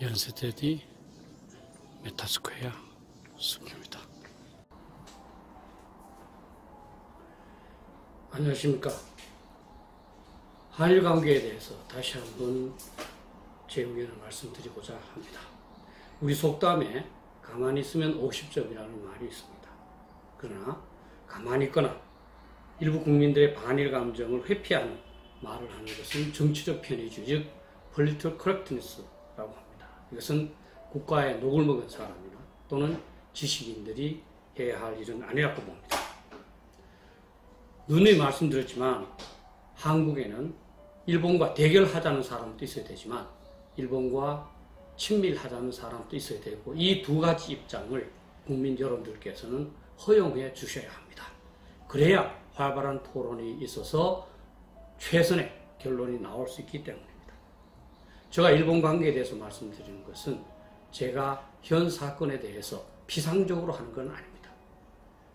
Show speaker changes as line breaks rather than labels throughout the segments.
연세대디 메타스퀘어 승규입니다. 안녕하십니까. 한일 관계에 대해서 다시 한번 제 의견을 말씀드리고자 합니다. 우리 속담에 가만히 있으면 50점이라는 말이 있습니다. 그러나 가만히 있거나 일부 국민들의 반일 감정을 회피하는 말을 하는 것은 정치적 편의주의, 즉 political correctness라고 합니다. 이것은 국가의 녹을 먹은 사람이나 또는 지식인들이 해야 할 일은 아니라고 봅니다. 누누이 말씀드렸지만 한국에는 일본과 대결하자는 사람도 있어야 되지만 일본과 친밀하자는 사람도 있어야 되고, 이 두 가지 입장을 국민 여러분들께서는 허용해 주셔야 합니다. 그래야 활발한 토론이 있어서 최선의 결론이 나올 수 있기 때문입니다. 제가 일본 관계에 대해서 말씀드리는 것은 제가 현 사건에 대해서 피상적으로 하는 건 아닙니다.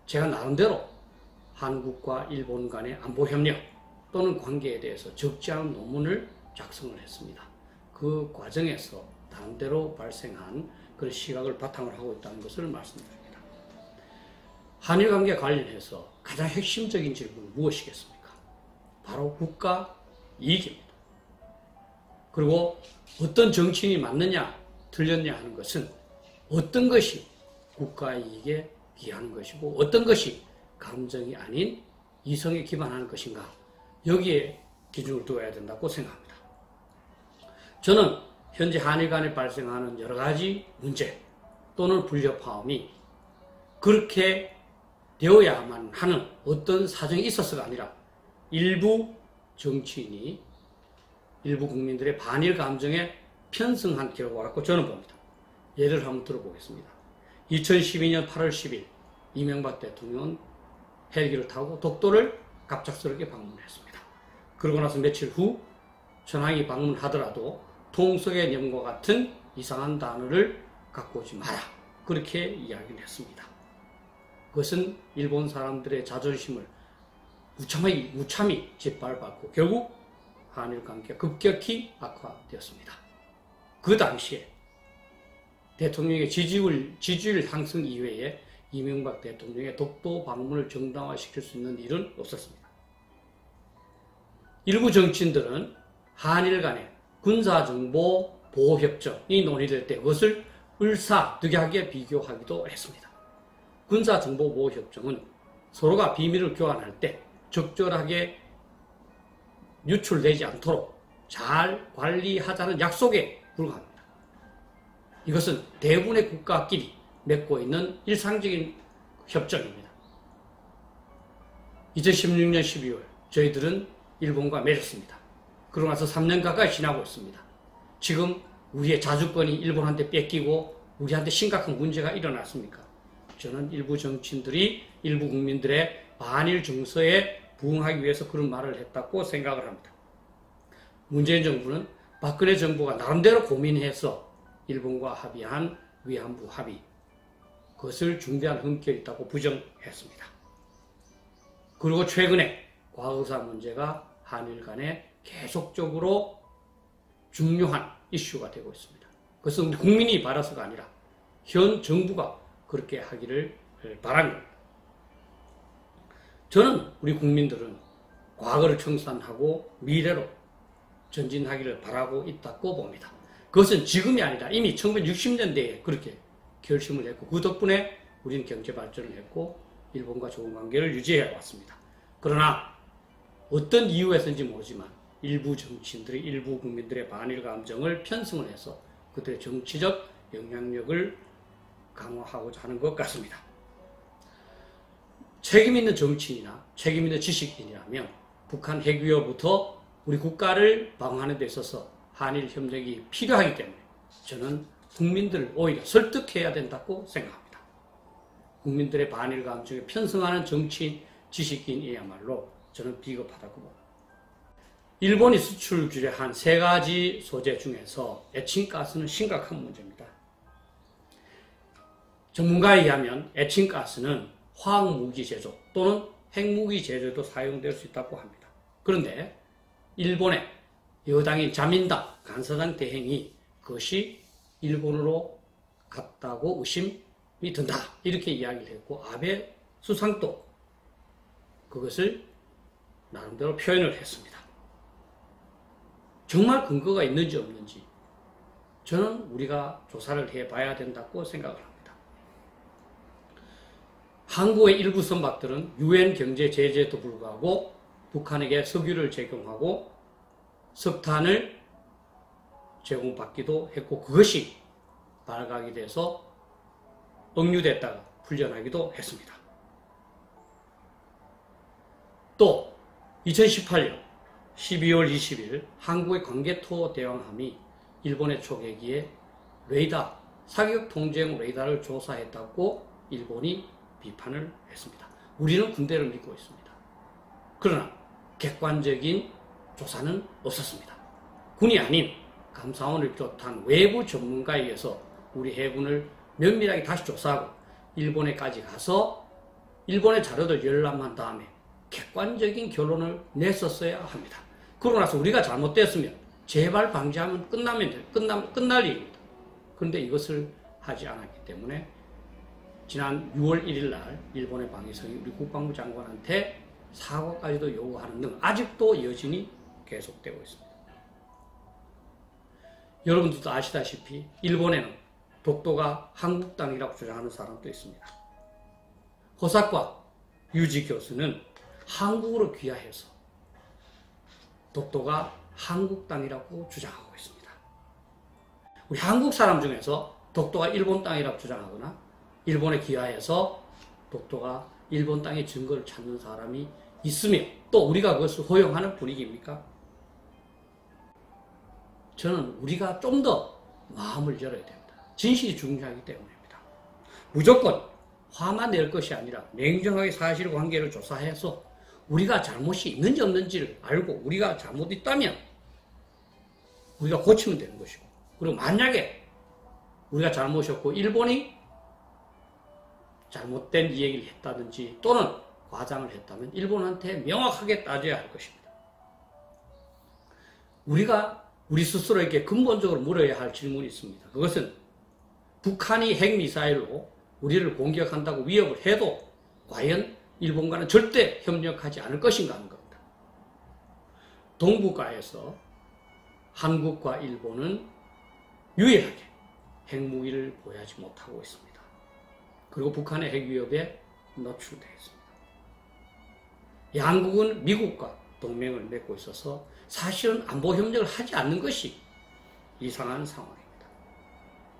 제가 나름대로 한국과 일본 간의 안보 협력 또는 관계에 대해서 적지 않은 논문을 작성을 했습니다. 그 과정에서 나름대로 발생한 그런 시각을 바탕으로 하고 있다는 것을 말씀드립니다. 한일 관계 관련해서 가장 핵심적인 질문은 무엇이겠습니까? 바로 국가 이익입니다. 그리고 어떤 정치인이 맞느냐 틀렸냐 하는 것은 어떤 것이 국가 이익에 기하는 것이고 어떤 것이 감정이 아닌 이성에 기반하는 것인가, 여기에 기준을 두어야 된다고 생각합니다. 저는 현재 한일 간에 발생하는 여러 가지 문제 또는 불협화음이 그렇게 되어야만 하는 어떤 사정이 있어서가 아니라 일부 정치인이 일부 국민들의 반일 감정에 편승한 결과라고 저는 봅니다. 예를 한번 들어보겠습니다. 2012년 8월 10일 이명박 대통령은 헬기를 타고 독도를 갑작스럽게 방문했습니다. 그러고 나서 며칠 후 천황이 방문하더라도 통속의 염과 같은 이상한 단어를 갖고 오지 마라, 그렇게 이야기를 했습니다. 그것은 일본 사람들의 자존심을 무참히 짓밟았고 결국 한일 관계가 급격히 악화되었습니다. 그 당시에 대통령의 지지율 상승 이외에 이명박 대통령의 독도 방문을 정당화시킬 수 있는 일은 없었습니다. 일부 정치인들은 한일 간의 군사정보 보호협정이 논의될 때 그것을 을사늑약에 비교하기도 했습니다. 군사정보 보호협정은 서로가 비밀을 교환할 때 적절하게 유출되지 않도록 잘 관리하자는 약속에 불과합니다. 이것은 대부분의 국가끼리 맺고 있는 일상적인 협정입니다. 2016년 12월 저희들은 일본과 맺었습니다. 그러고 나서 3년 가까이 지나고 있습니다. 지금 우리의 자주권이 일본한테 뺏기고 우리한테 심각한 문제가 일어났습니까? 저는 일부 정치인들이 일부 국민들의 반일 정서에 부응하기 위해서 그런 말을 했다고 생각을 합니다. 문재인 정부는 박근혜 정부가 나름대로 고민해서 일본과 합의한 위안부 합의, 그것을 중대한 흠결이 있다고 부정했습니다. 그리고 최근에 과거사 문제가 한일 간에 계속적으로 중요한 이슈가 되고 있습니다. 그것은 우리 국민이 바라서가 아니라 현 정부가 그렇게 하기를 바랍니다. 저는 우리 국민들은 과거를 청산하고 미래로 전진하기를 바라고 있다고 봅니다. 그것은 지금이 아니라 이미 1960년대에 그렇게 결심을 했고 그 덕분에 우리는 경제 발전을 했고 일본과 좋은 관계를 유지해 왔습니다. 그러나 어떤 이유에서인지 모르지만 일부 정치인들이 일부 국민들의 반일 감정을 편승을 해서 그들의 정치적 영향력을 강화하고자 하는 것 같습니다. 책임 있는 정치인이나 책임 있는 지식인이라면 북한 핵위협부터 우리 국가를 방어하는 데 있어서 한일 협력이 필요하기 때문에 저는 국민들을 오히려 설득해야 된다고 생각합니다. 국민들의 반일 감정에 편승하는 정치인, 지식인이야말로 저는 비겁하다고 봅니다. 일본이 수출 규제한 3가지 소재 중에서 에칭가스는 심각한 문제입니다. 전문가에 의하면 에칭가스는 화학무기 제조 또는 핵무기 제조에도 사용될 수 있다고 합니다. 그런데 일본의 여당인 자민당 간사장 대행이 그것이 일본으로 갔다고 의심이 든다. 이렇게 이야기를 했고, 아베 수상도 그것을 나름대로 표현을 했습니다. 정말 근거가 있는지 없는지 저는 우리가 조사를 해봐야 된다고 생각을 합니다. 한국의 일부 선박들은 유엔 경제 제재에도 불구하고 북한에게 석유를 제공하고 석탄을 제공받기도 했고, 그것이 발각이 돼서 억류됐다가 풀려나기도 했습니다. 또 2018년 12월 20일 한국의 광개토 대왕함이 일본의 초계기에 레이더, 사격 통제용 레이더를 조사했다고 일본이 비판을 했습니다. 우리는 군대를 믿고 있습니다. 그러나 객관적인 조사는 없었습니다. 군이 아닌 감사원을 비롯한 외부 전문가에 의해서 우리 해군을 면밀하게 다시 조사하고 일본에까지 가서 일본의 자료를 열람한 다음에 객관적인 결론을 냈었어야 합니다. 그러고 나서 우리가 잘못됐으면 재발 방지하면 끝날 일입니다. 그런데 이것을 하지 않았기 때문에 지난 6월 1일 날 일본의 방위성이 우리 국방부 장관한테 사과까지도 요구하는 등 아직도 여진이 계속되고 있습니다. 여러분들도 아시다시피 일본에는 독도가 한국 땅이라고 주장하는 사람도 있습니다. 호사카 유지 교수는 한국으로 귀화해서 독도가 한국 땅이라고 주장하고 있습니다. 우리 한국 사람 중에서 독도가 일본 땅이라고 주장하거나 일본에 귀화해서 독도가 일본 땅의 증거를 찾는 사람이 있으며 또 우리가 그것을 허용하는 분위기입니까? 저는 우리가 좀 더 마음을 열어야 됩니다. 진실이 중요하기 때문입니다. 무조건 화만 낼 것이 아니라 냉정하게 사실관계를 조사해서 우리가 잘못이 있는지 없는지를 알고 우리가 잘못 있다면 우리가 고치면 되는 것이고, 그리고 만약에 우리가 잘못이었고 일본이 잘못된 이야기를 했다든지 또는 과장을 했다면 일본한테 명확하게 따져야 할 것입니다. 우리가 우리 스스로에게 근본적으로 물어야 할 질문이 있습니다. 그것은 북한이 핵미사일로 우리를 공격한다고 위협을 해도 과연 일본과는 절대 협력하지 않을 것인가 하는 겁니다. 동북아에서 한국과 일본은 유일하게 핵무기를 보유하지 못하고 있습니다. 그리고 북한의 핵위협에 노출되어 있습니다. 양국은 미국과 동맹을 맺고 있어서 사실은 안보협력을 하지 않는 것이 이상한 상황입니다.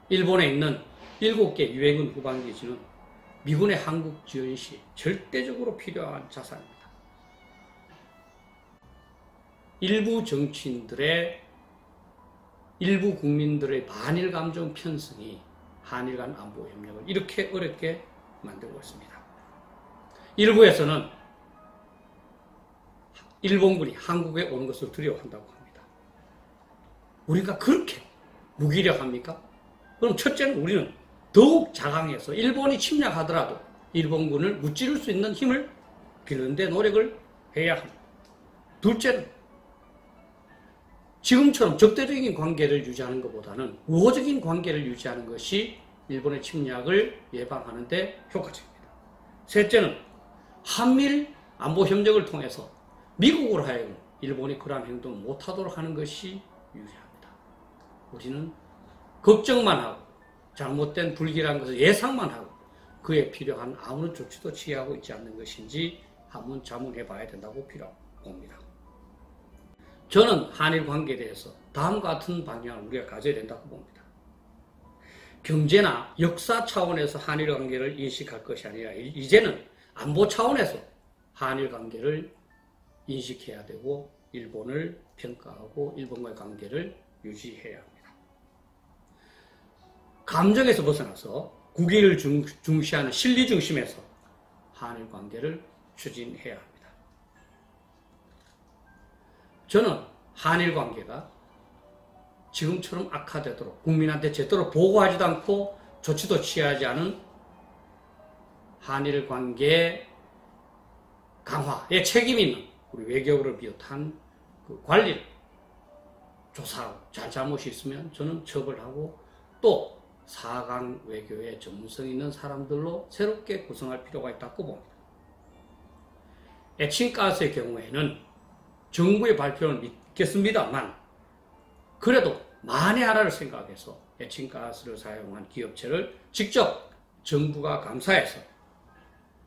일본에 있는 7개 유해군 후방기지는 미군의 한국 지원 시 절대적으로 필요한 자산입니다. 일부 정치인들의, 일부 국민들의 반일 감정 편승이 한일 간 안보 협력을 이렇게 어렵게 만들고 있습니다. 일부에서는 일본군이 한국에 오는 것을 두려워한다고 합니다. 우리가 그렇게 무기력합니까? 그럼 첫째는 우리는 더욱 자강해서 일본이 침략하더라도 일본군을 무찌를 수 있는 힘을 기르는 데 노력을 해야 합니다. 둘째는 지금처럼 적대적인 관계를 유지하는 것보다는 우호적인 관계를 유지하는 것이 일본의 침략을 예방하는 데 효과적입니다. 셋째는 한미일 안보협력을 통해서 미국으로 하여금 일본이 그러한 행동을 못하도록 하는 것이 유리합니다. 우리는 걱정만 하고 잘못된 불길한 것을 예상만 하고 그에 필요한 아무런 조치도 취하고 있지 않는 것인지 한번 자문해 봐야 된다고 봅니다. 저는 한일 관계에 대해서 다음과 같은 방향을 우리가 가져야 된다고 봅니다. 경제나 역사 차원에서 한일 관계를 인식할 것이 아니라 이제는 안보 차원에서 한일 관계를 인식해야 되고 일본을 평가하고 일본과의 관계를 유지해야 합니다. 감정에서 벗어나서 국익을 중시하는 실리 중심에서 한일 관계를 추진해야 합니다. 저는 한일 관계가 지금처럼 악화되도록 국민한테 제대로 보고하지도 않고 조치도 취하지 않은 한일 관계 강화에 책임 있는 우리 외교부를 비롯한 그 관리를 조사하고 잘못이 있으면 저는 처벌하고 또 4강 외교의 전문성 있는 사람들로 새롭게 구성할 필요가 있다고 봅니다. 에칭가스의 경우에는 정부의 발표는 믿겠습니다만 그래도 만에 하나를 생각해서 에칭가스를 사용한 기업체를 직접 정부가 감사해서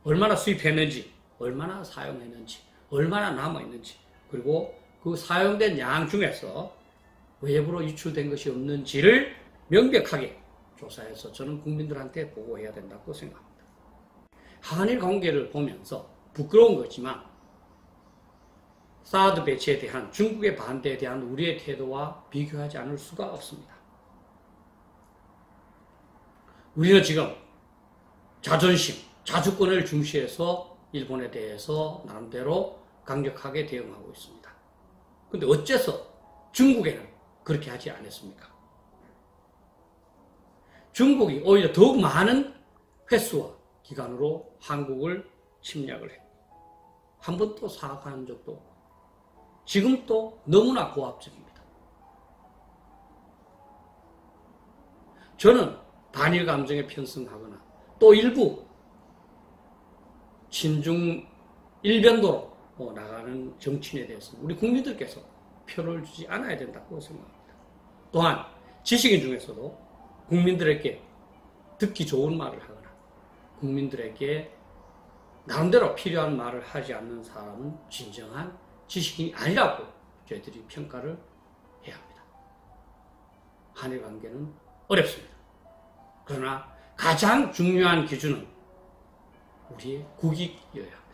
얼마나 수입했는지, 얼마나 사용했는지, 얼마나 남아있는지, 그리고 그 사용된 양 중에서 외부로 유출된 것이 없는지를 명백하게 조사해서 저는 국민들한테 보고해야 된다고 생각합니다. 한일 관계를 보면서 부끄러운 거지만 사드 배치에 대한 중국의 반대에 대한 우리의 태도와 비교하지 않을 수가 없습니다. 우리는 지금 자존심, 자주권을 중시해서 일본에 대해서 나름대로 강력하게 대응하고 있습니다. 근데 어째서 중국에는 그렇게 하지 않았습니까? 중국이 오히려 더욱 많은 횟수와 기간으로 한국을 침략을 해. 한 번도 사과한 적도 없고 지금 또 너무나 고압적입니다. 저는 반일 감정에 편승하거나 또 일부 친중 일변도로 나가는 정치인에 대해서 우리 국민들께서 표를 주지 않아야 된다고 생각합니다. 또한 지식인 중에서도 국민들에게 듣기 좋은 말을 하거나 국민들에게 나름대로 필요한 말을 하지 않는 사람은 진정한 지식인이 아니라고 저희들이 평가를 해야 합니다. 한일 관계는 어렵습니다. 그러나 가장 중요한 기준은 우리의 국익이어야 합니다.